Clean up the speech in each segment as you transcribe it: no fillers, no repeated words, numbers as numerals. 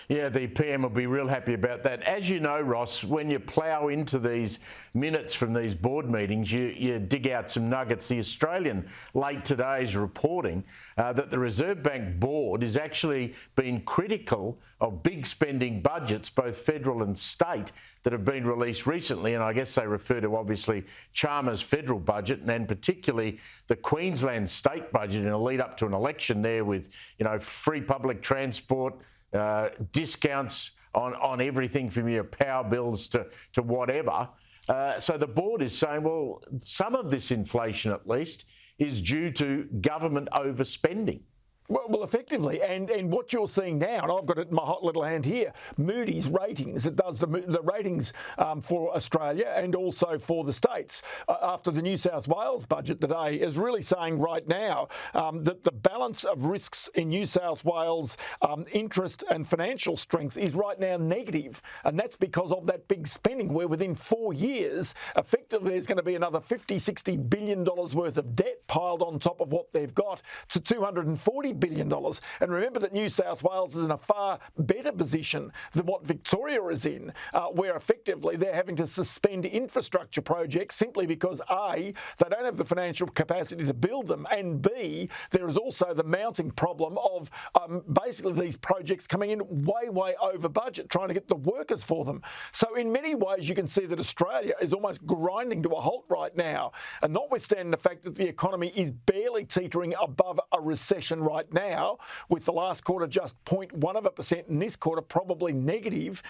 Yeah, the PM will be real happy about that. As you know, Ross, when you plough into these minutes from these board meetings, you dig out some nuggets. The Australian late today is reporting that the Reserve Bank board is actually being critical of big spending budgets, both federal and state, that have been released recently. And I guess they refer to, obviously, Chalmers' federal budget and particularly the Queensland state budget in a lead up to an election there with, free public transport, discounts on everything from your power bills to whatever. So the board is saying, well, some of this inflation at least is due to government overspending. Well, effectively, and what you're seeing now, and I've got it in my hot little hand here, Moody's ratings. It does the ratings for Australia and also for the states after the New South Wales budget today is really saying right now that the balance of risks in New South Wales interest and financial strength is right now negative, and that's because of that big spending where within 4 years, effectively there's going to be another $50-60 billion worth of debt piled on top of what they've got to $240 billion. And remember that New South Wales is in a far better position than what Victoria is in, where effectively they're having to suspend infrastructure projects simply because A, they don't have the financial capacity to build them, and B, there is also the mounting problem of basically these projects coming in way over budget, trying to get the workers for them. So in many ways you can see that Australia is almost grinding to a halt right now, and notwithstanding the fact that the economy is barely teetering above a recession right now, with the last quarter just 0.1% and this quarter probably negative,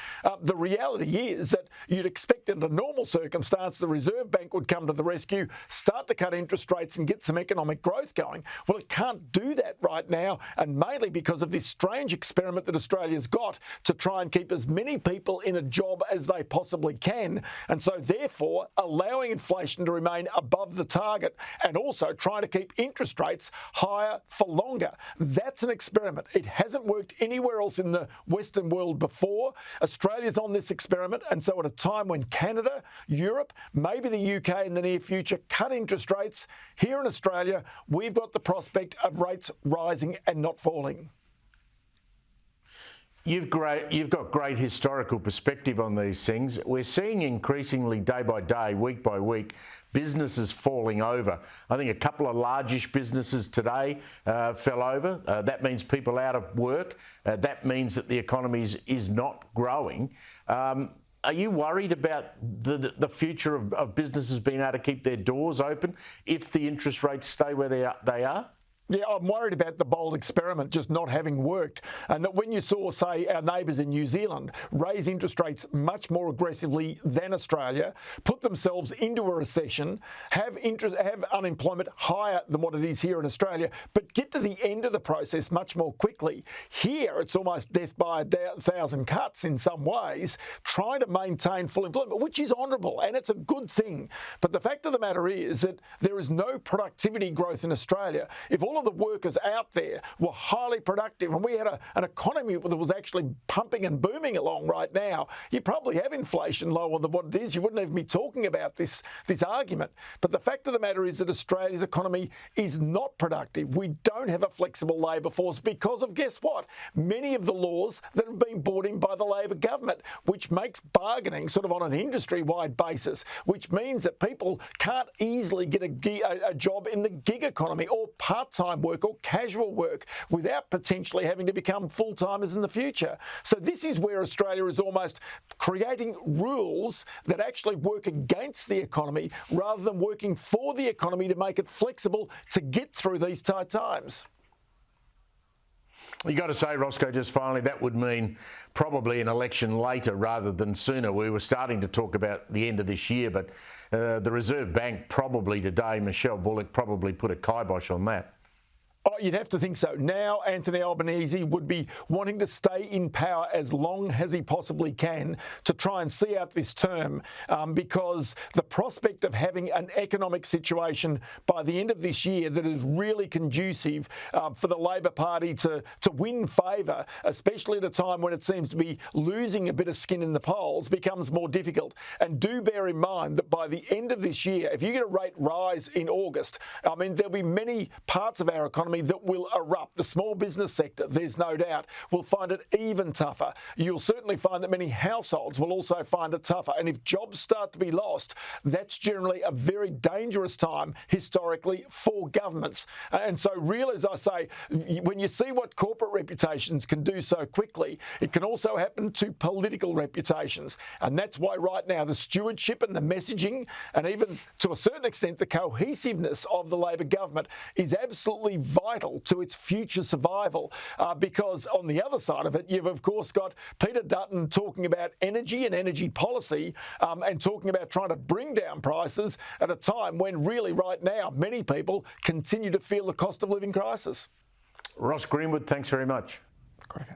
the reality is that you'd expect under normal circumstances the Reserve Bank would come to the rescue, start to cut interest rates and get some economic growth going. Well, it can't do that right now, and mainly because of this strange experiment that Australia's got to try and keep as many people in a job as they possibly can, and so therefore allowing inflation to remain above the target and also trying to keep interest rates higher for longer. That's an experiment. It hasn't worked anywhere else in the Western world before. Australia's on this experiment, and so at a time when Canada, Europe, maybe the UK in the near future cut interest rates, here in Australia, we've got the prospect of rates rising and not falling. You've got great historical perspective on these things. We're seeing increasingly day by day, week by week, businesses falling over. I think a couple of largish businesses today fell over. That means people out of work. That means that the economy is not growing. Are you worried about the future of businesses being able to keep their doors open if the interest rates stay where they are? Yeah, I'm worried about the bold experiment just not having worked, and that when you saw, say, our neighbours in New Zealand raise interest rates much more aggressively than Australia, put themselves into a recession, have unemployment higher than what it is here in Australia, but get to the end of the process much more quickly. Here, it's almost death by a thousand cuts in some ways, trying to maintain full employment, which is honourable and it's a good thing. But the fact of the matter is that there is no productivity growth in Australia. If all of the workers out there were highly productive and we had an economy that was actually pumping and booming along right now, you probably have inflation lower than what it is. You wouldn't even be talking about this argument. But the fact of the matter is that Australia's economy is not productive. We don't have a flexible labour force because of, guess what, many of the laws that have been brought in by the Labor government, which makes bargaining sort of on an industry-wide basis, which means that people can't easily get a job in the gig economy or part-time work or casual work without potentially having to become full-timers in the future. So this is where Australia is almost creating rules that actually work against the economy rather than working for the economy to make it flexible to get through these tight times. You got to say, Roscoe, just finally, that would mean probably an election later rather than sooner. We were starting to talk about the end of this year, but the Reserve Bank probably today, Michelle Bullock, probably put a kibosh on that. Oh, you'd have to think so. Now Anthony Albanese would be wanting to stay in power as long as he possibly can to try and see out this term because the prospect of having an economic situation by the end of this year that is really conducive for the Labor Party to win favour, especially at a time when it seems to be losing a bit of skin in the polls, becomes more difficult. And do bear in mind that by the end of this year, if you get a rate rise in August, I mean, there'll be many parts of our economy economy that will erupt. The small business sector, there's no doubt, will find it even tougher. You'll certainly find that many households will also find it tougher. And if jobs start to be lost, that's generally a very dangerous time historically for governments. And so really, as I say, when you see what corporate reputations can do so quickly, it can also happen to political reputations. And that's why right now the stewardship and the messaging, and even to a certain extent the cohesiveness of the Labor government is absolutely vital to its future survival, because on the other side of it, you've of course got Peter Dutton talking about energy and energy policy, and talking about trying to bring down prices at a time when really right now many people continue to feel the cost of living crisis. Ross Greenwood, thanks very much. Correct.